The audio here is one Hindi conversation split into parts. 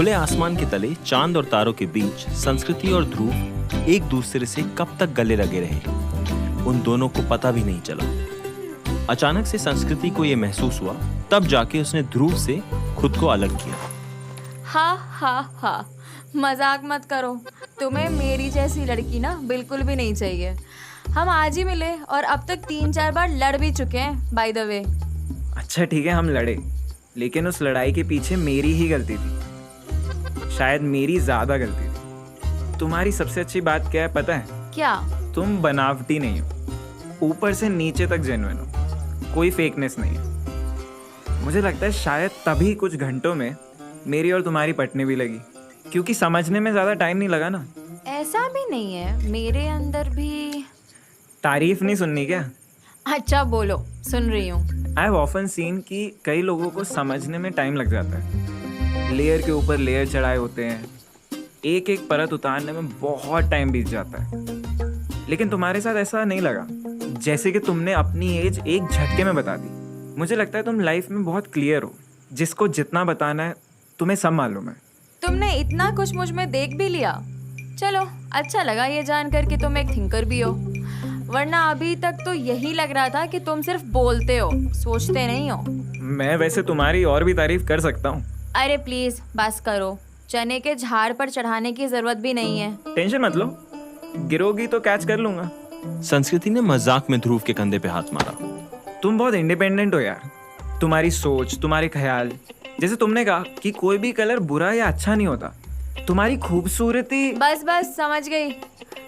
खुले आसमान के तले चांद और तारों के बीच संस्कृति और ध्रुव एक दूसरे से कब तक गले लगे रहे, उन दोनों को पता भी नहीं चला। अचानक से संस्कृति को यह महसूस हुआ, तब जाके उसने ध्रुव से खुद को अलग किया। हा हा हा, मजाक मत करो। तुम्हें मेरी जैसी लड़की ना बिल्कुल भी नहीं चाहिए। हम आज ही मिले और अब तक 3-4 बार लड़ भी चुके हैं, बाय द वे। अच्छा ठीक है, हम लड़े, लेकिन उस लड़ाई के पीछे मेरी ही गलती थी। शायद मेरी ज्यादा गलती थी। तुम्हारी सबसे अच्छी बात क्या है पता है? क्या? तुम बनावटी नहीं हो, ऊपर से नीचे तक जेन्युइन हो, कोई फेकनेस नहीं है। मुझे लगता है शायद तभी कुछ घंटों में मेरी और तुम्हारी पटने भी लगी, क्योंकि समझने में ज्यादा टाइम नहीं लगा ना। ऐसा भी नहीं है, मेरे अंदर भी। तारीफ नहीं सुननी क्या? अच्छा बोलो, सुन रही हूँ। आई हैव ऑफन सीन कि कई लोगों को समझने में टाइम लग जाता है। लेयर के ऊपर लेयर चढ़ाए होते हैं, एक एक परत उतारने में बहुत टाइम बीत जाता है। लेकिन तुम्हारे साथ ऐसा नहीं लगा, जैसे कि तुमने अपनी एज एक झटके में बता दी। मुझे लगता है तुम लाइफ में बहुत क्लियर हो, जिसको जितना बताना है तुम्हें सब मालूम है। तुमने इतना कुछ मुझ में देख भी लिया। चलो, अच्छा लगा ये जानकर कि तुम एक थिंकर भी हो, वरना अभी तक तो यही लग रहा था कि तुम सिर्फ बोलते हो, सोचते नहीं हो। मैं वैसे तुम्हारी और भी तारीफ कर सकता हूँ। अरे प्लीज बस करो, चने के झाड़ पर चढ़ाने की जरूरत भी नहीं है। टेंशन मत लो, गिरोगी तो कैच कर लूंगा। संस्कृति ने मजाक में ध्रुव के कंधे पे हाथ मारा। तुम बहुत इंडिपेंडेंट हो यार, तुम्हारी सोच, तुम्हारे ख्याल। जैसे तुमने कहा कि कोई भी कलर बुरा या अच्छा नहीं होता, तुम्हारी खूबसूरती। बस बस समझ गई,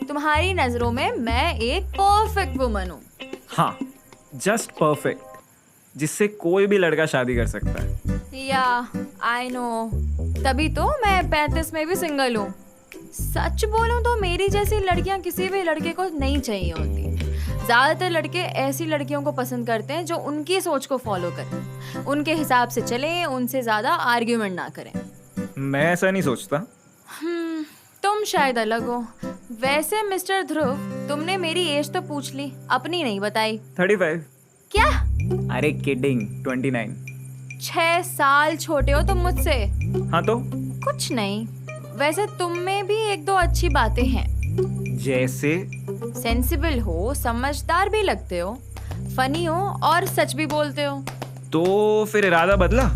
तुम्हारी नजरों में मैं एक परफेक्ट वुमन हूँ। हाँ, जस्ट परफेक्ट, जिससे कोई भी लड़का शादी कर सकता है। या आई नो, तभी तो मैं 35 में भी सिंगल हूँ। सच बोलूं तो मेरी जैसी लड़कियां किसी भी लड़के को नहीं चाहिए होती। ज्यादातर लड़के ऐसी लड़कियों को पसंद करते हैं जो उनकी सोच को फॉलो करें, उनके हिसाब से चलें, उनसे ज्यादा आर्ग्यूमेंट ना करें। मैं ऐसा नहीं सोचता। तुम शायद अलग हो। वैसे मिस्टर ध्रुव, तुमने मेरी एज तो पूछ ली, अपनी नहीं बताई। 35। क्या? अरे किडिंग, 29। 6 साल छोटे हो तुम मुझसे। हाँ तो कुछ नहीं, वैसे तुम में भी 1-2 अच्छी बातें हैं। जैसे? सेंसिबल हो, समझदार भी लगते हो, फनी हो और सच भी बोलते हो। तो फिर इरादा बदला?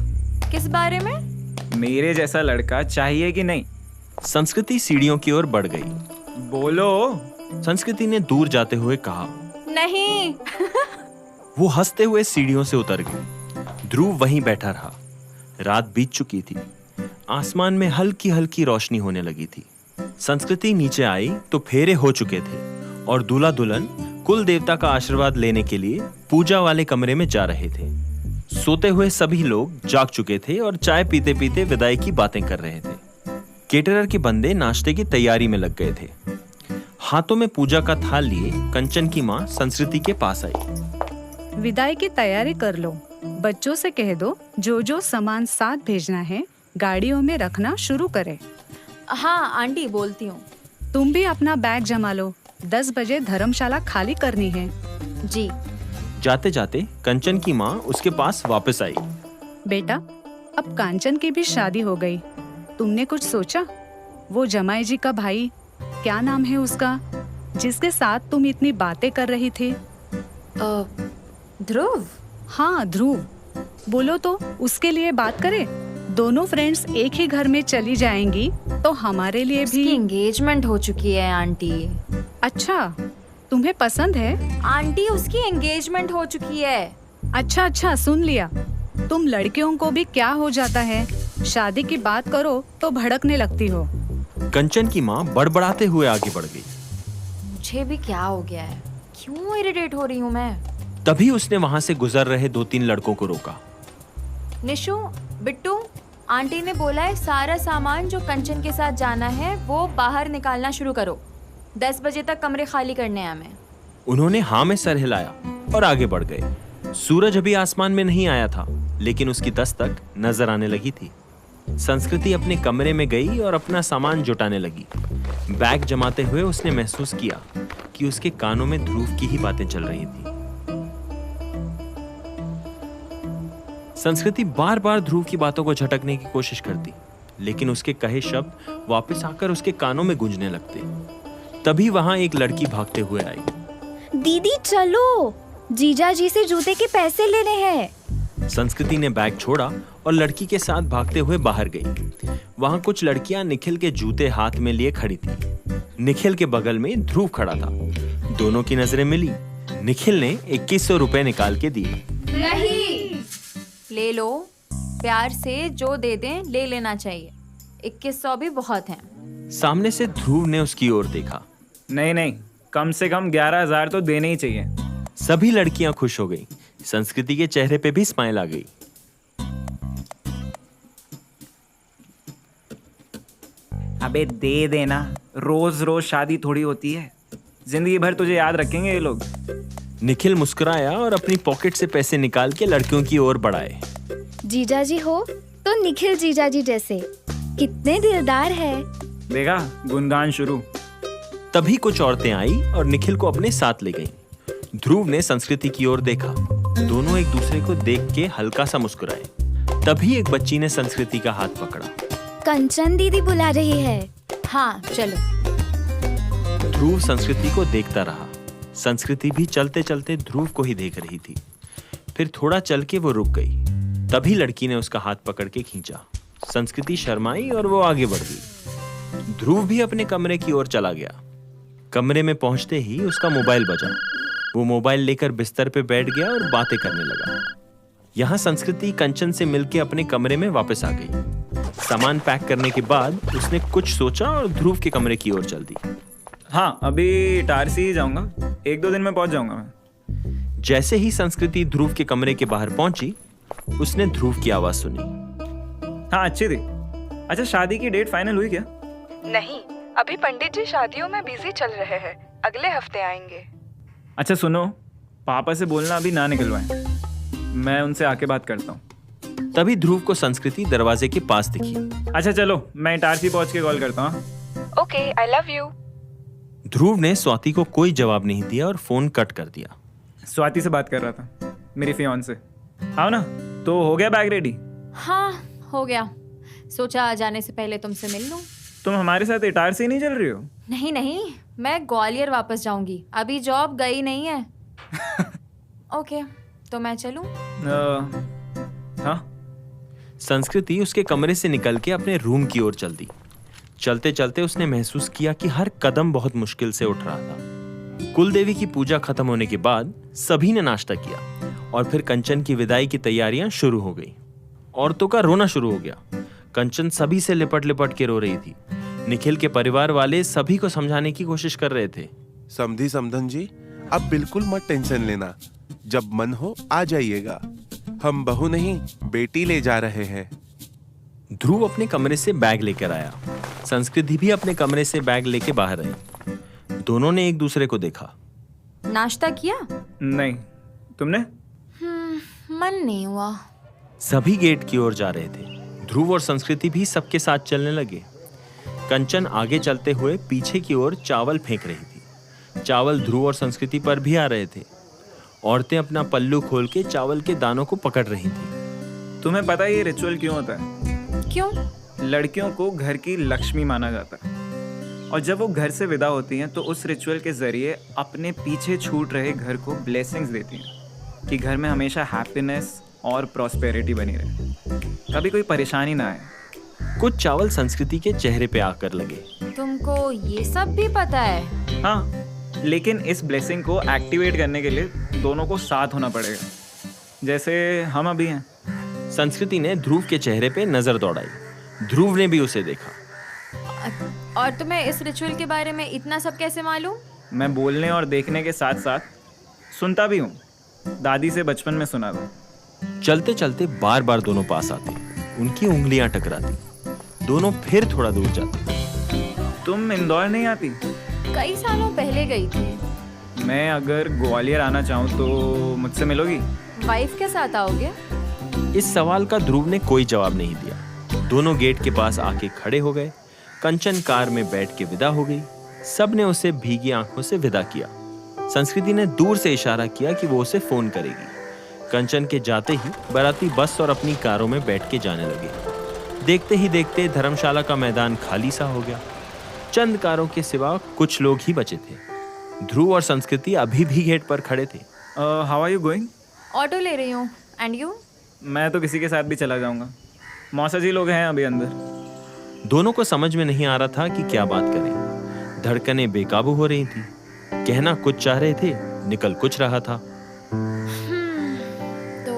किस बारे में? मेरे जैसा लड़का चाहिए कि नहीं? संस्कृति सीढ़ियों की ओर बढ़ गई। बोलो। संस्कृति ने दूर जाते हुए कहा। नहीं। वो हंसते हुए सीढ़ियों से उतर गई। ध्रुव वहीं बैठा रहा। रात बीत चुकी थी, आसमान में हल्की हल्की रोशनी होने लगी थी। संस्कृति नीचे आई तो फेरे हो चुके थे और दूल्हा दुल्हन कुल देवता का आशीर्वाद लेने के लिए पूजा वाले कमरे में जा रहे थे। सोते हुए सभी लोग जाग चुके थे और चाय पीते पीते विदाई की बातें कर रहे थे। केटरर के बंदे नाश्ते की तैयारी में लग गए थे। हाथों में पूजा का थाल लिए कंचन की माँ संस्कृति के पास आई। विदाई की तैयारी कर लो, बच्चों से कह दो जो जो सामान साथ भेजना है गाड़ियों में रखना शुरू करें। हाँ आंटी, बोलती हूँ। तुम भी अपना बैग जमा लो, 10 बजे धर्मशाला खाली करनी है। जी। जाते जाते कंचन की माँ उसके पास वापस आई। बेटा, अब कांचन की भी शादी हो गई, तुमने कुछ सोचा? वो जमाई जी का भाई, क्या नाम है उसका, जिसके साथ तुम इतनी बातें कर रही थी? ध्रुव। हाँ ध्रुव, बोलो तो उसके लिए बात करें। दोनों फ्रेंड्स एक ही घर में चली जाएंगी तो हमारे लिए भी। एंगेजमेंट हो चुकी है आंटी। अच्छा, तुम्हें पसंद है? आंटी, उसकी एंगेजमेंट हो चुकी है। अच्छा, सुन लिया। तुम लड़कियों को भी क्या हो जाता है, शादी की बात करो तो भड़कने लगती हो। कंचन की माँ बड़बड़ाते हुए आगे बढ़ गई। मुझे भी क्या हो गया है, क्यों इरिटेट हो रही हूँ मैं? तभी उसने वहां से गुजर रहे 2-3 लड़कों को रोका। निशु, बिट्टू, आंटी ने बोला है सारा सामान जो कंचन के साथ जाना है वो बाहर निकालना शुरू करो। 10 बजे तक कमरे खाली करने हैं हमें। उन्होंने हाँ में सर हिलाया और आगे बढ़ गए। सूरज अभी आसमान में नहीं आया था, लेकिन उसकी दस्तक नजर आने लगी थी। संस्कृति अपने कमरे में गई और अपना सामान जुटाने लगी। बैग जमाते हुए उसने महसूस किया कि उसके कानों में ध्रुव की ही बातें चल रही थी। संस्कृति बार बार ध्रुव की बातों को झटकने की कोशिश करती, लेकिन उसके कहे शब्द वापस आकर उसके कानों में गूंजने लगते। तभी वहां एक लड़की भागते हुए आई। दीदी चलो, जीजा जी से जूते के पैसे लेने हैं। संस्कृति ने बैग छोड़ा और लड़की के साथ भागते हुए बाहर गई। वहां कुछ लड़कियां निखिल के जूते हाथ में लिए खड़ी थी। निखिल के बगल में ध्रुव खड़ा था। दोनों की नजरें मिली। निखिल ने 2100 रुपए निकाल के दिए। नहीं, ले लो, प्यार से जो दे दें ले लेना चाहिए। 2100 भी बहुत हैं। सामने से ध्रुव ने उसकी ओर देखा। नहीं नहीं, कम से कम 11,000 तो देने ही चाहिए। सभी लड़कियां खुश हो गईं। संस्कृति के चेहरे पे भी स्माइल आ गई। अबे दे देना, रोज रोज शादी थोड़ी होती है, जिंदगी भर तुझे याद रखेंगे ये लोग। निखिल मुस्कुराया और अपनी पॉकेट से पैसे निकाल के लड़कियों की ओर बढ़ाए। जीजा जी हो तो निखिल जीजा जी जैसे, कितने दिलदार है। देखा, गुणगान शुरू। तभी कुछ औरतें आई और निखिल को अपने साथ ले गईं। ध्रुव ने संस्कृति की ओर देखा। दोनों एक दूसरे को देख के हल्का सा मुस्कुराए। तभी एक बच्ची ने संस्कृति का हाथ पकड़ा। कंचन दीदी बुला रही है। हाँ चलो। ध्रुव संस्कृति को देखता रहा। संस्कृति भी चलते चलते ध्रुव को ही देख रही थी। फिर थोड़ा चल के वो रुक गई। तभी लड़की ने उसका हाथ पकड़ के खींचा। संस्कृति शर्माई और वो आगे बढ़ गई। ध्रुव भी अपने कमरे की ओर चला गया। कमरे में पहुंचते ही उसका मोबाइल बजा। वो मोबाइल लेकर बिस्तर पे बैठ गया और बातें करने लगा। यहाँ संस्कृति कंचन से मिलके अपने कमरे में वापस आ गई। सामान पैक करने के बाद उसने कुछ सोचा और ध्रुव के कमरे की ओर चल दी। हाँ, अभी इटारसी ही जाऊंगा, 1-2 दिन में पहुंच जाऊंगा मैं। जैसे ही संस्कृति ध्रुव के कमरे के बाहर पहुंची, उसने ध्रुव की आवाज सुनी। हाँ, अच्छी थी। अच्छा, शादी की डेट फाइनल हुई क्या? नहीं, अभी पंडित जी शादियों में बिजी चल रहे हैं, अगले हफ्ते आएंगे। अच्छा सुनो, पापा से बोलना अभी ना निकलवाएं, मैं उनसे आके बात करता हूँ। तभी ध्रुव को संस्कृति दरवाजे के पास दिखी। अच्छा चलो, मैं इटारसी पहुंच के कॉल करता हूँ। Okay, I love you. Dhruv ने स्वाति को कोई जवाब नहीं दिया और फोन कट कर दिया। स्वाति से बात कर रहा था, मेरी फियांसे। आओ ना, तो हो गया बैग रेडी? हाँ हो गया। सोचा जाने से पहले तुमसे मिल लूं। तुम हमारे साथ इटारसी नहीं चल रही हो? नहीं नहीं, मैं ग्वालियर वापस जाऊंगी, अभी जॉब गई नहीं है। ओके, तो मैं चलूं? हाँ। संस्कृति उसके कमरे से निकल के अपने रूम की ओर चल दी। चलते चलते उसने महसूस किया कि हर कदम बहुत मुश्किल से उठ रहा था। कुलदेवी की पूजा खत्म होने के बाद सभी ने नाश्ता किया और फिर कंचन की विदाई की तैयारियां शुरू हो गई। औरतों का रोना शुरू हो गया। कंचन सभी से लिपट लिपट के रो रही थी। निखिल के परिवार वाले सभी को समझाने की कोशिश कर रहे थे। समधी समधन जी, अब बिल्कुल मत टेंशन लेना, जब मन हो आ जाइएगा। हम बहू नहीं बेटी ले जा रहे हैं। ध्रुव अपने कमरे से बैग लेकर आया। संस्कृति भी अपने कमरे से बैग लेके बाहर आई। दोनों ने एक दूसरे को देखा। नाश्ता किया? नहीं, तुमने? मन नहीं हुआ। सभी गेट की ओर जा रहे थे। ध्रुव और संस्कृति भी सबके साथ चलने लगे। कंचन आगे चलते हुए पीछे की ओर चावल फेंक रही थी। चावल ध्रुव और संस्कृति पर भी आ रहे थे। औरतें अपना पल्लू खोल के चावल के दानों को पकड़ रही थी। तुम्हें पता है ये रिचुअल क्यों होता है? क्यों? लड़कियों को घर की लक्ष्मी माना जाता है, और जब वो घर से विदा होती हैं तो उस रिचुअल के जरिए अपने पीछे छूट रहे घर को ब्लेसिंग्स देती हैं कि घर में हमेशा हैप्पीनेस और प्रॉस्पेरिटी बनी रहे, कभी कोई परेशानी ना आए। कुछ चावल संस्कृति के चेहरे पे आकर लगे। तुमको ये सब भी पता है? हाँ, लेकिन इस ब्लेसिंग को एक्टिवेट करने के लिए दोनों को साथ होना पड़ेगा, जैसे हम अभी हैं। संस्कृति ने ध्रुव के चेहरे पे नजर दौड़ाई। ध्रुव ने भी उसे देखा। और तुम्हें इस रिचुअल के बारे में इतना सब कैसे मालूम? मैं बोलने और देखने के साथ साथ सुनता भी हूँ, दादी से बचपन में सुना था। चलते चलते बार बार दोनों पास आते। उनकी उंगलियां टकराती। दोनों फिर थोड़ा दूर जाते। तुम इंदौर नहीं आती? कई सालों पहले गई थी। मैं अगर ग्वालियर आना चाहूँ तो मुझसे मिलोगी? वाइफ के साथ आओगे? इस सवाल का ध्रुव ने कोई जवाब नहीं दिया। दोनों गेट के पास आके खड़े हो गए। कंचन कार में बैठ के विदा हो गई। सब ने उसे भीगी आंखों से विदा किया। संस्कृति ने दूर से इशारा किया कि वो उसे फोन करेगी। कंचन के जाते ही बाराती बस और अपनी कारों में बैठ के जाने लगे। देखते ही देखते धर्मशाला का मैदान खाली सा हो गया। चंद कारों के सिवा कुछ लोग ही बचे थे। ध्रुव और संस्कृति अभी भी गेट पर खड़े थे। How are you going? Auto ले रही हूँ। And you? मैं तो किसी के साथ भी चला जाऊंगा। मौसा जी लोग हैं अभी अंदर। दोनों को समझ में नहीं आ रहा था कि क्या बात करें। धड़कनें बेकाबू हो रही थी। कहना कुछ चाह रहे थे, निकल कुछ रहा था। तो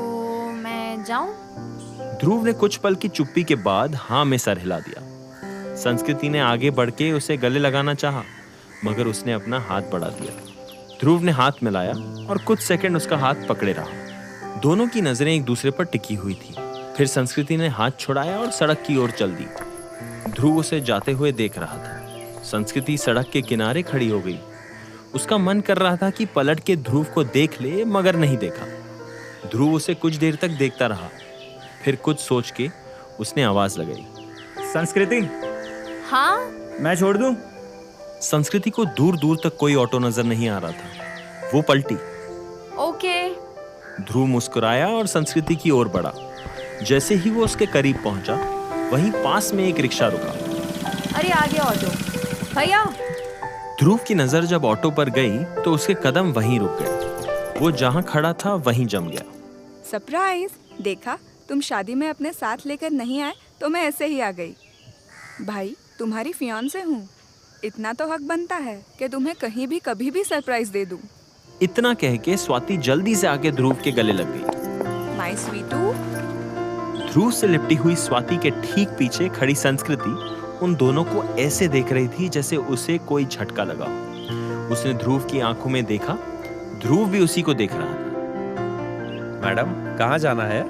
मैं जाऊं? ध्रुव ने कुछ पल की चुप्पी के बाद हाँ में सर हिला दिया। संस्कृति ने आगे बढ़ के उसे गले लगाना चाहा, मगर उसने अपना हाथ बढ़ा दिया। ध्रुव ने हाथ मिलाया और कुछ सेकंड उसका हाथ पकड़े रहा। दोनों की नजरें एक दूसरे पर टिकी हुई थी। फिर संस्कृति ने हाथ छुड़ाया और सड़क की ओर चल दी। ध्रुव उसे जाते हुए देख रहा था। संस्कृति सड़क के किनारे खड़ी हो गई। उसका मन कर रहा था कि पलट के ध्रुव को देख ले, मगर नहीं देखा। ध्रुव उसे कुछ देर तक देखता रहा। फिर कुछ सोच के उसने आवाज लगाई, संस्कृति, हाँ? मैं छोड़ दूं? संस्कृति को दूर दूर तक कोई ऑटो नजर नहीं आ रहा था। वो पलटी। ओके। ध्रुव मुस्कुराया और संस्कृति की ओर बढ़ा। जैसे ही वो उसके करीब पहुंचा, वहीं पास में एक रिक्शा रुका। अरे आगे ऑटो। भैया। ध्रुव की नजर जब ऑटो पर गई तो उसके कदम वहीं रुक गए। वो जहां खड़ा था वहीं जम गया। सरप्राइज! देखा, तुम शादी में अपने साथ लेकर नहीं आए तो मैं ऐसे ही आ गई। भाई, तुम्हारी फियांसे हूँ। इतना तो हक बनता है कि तुम्हें कहीं भी कभी भी सरप्राइज दे दूँ। इतना कह के स्वाति जल्दी से आके ध्रुव के गले लग गई। माय स्वीटू। ध्रुव से लिपटी हुई स्वाति के ठीक पीछे खड़ी संस्कृति उन दोनों को ऐसे देख रही थी जैसे उसे कोई झटका लगा। उसने ध्रुव की आंखों में देखा। ध्रुव भी उसी को देख रहा था। मैडम, कहाँ जाना है?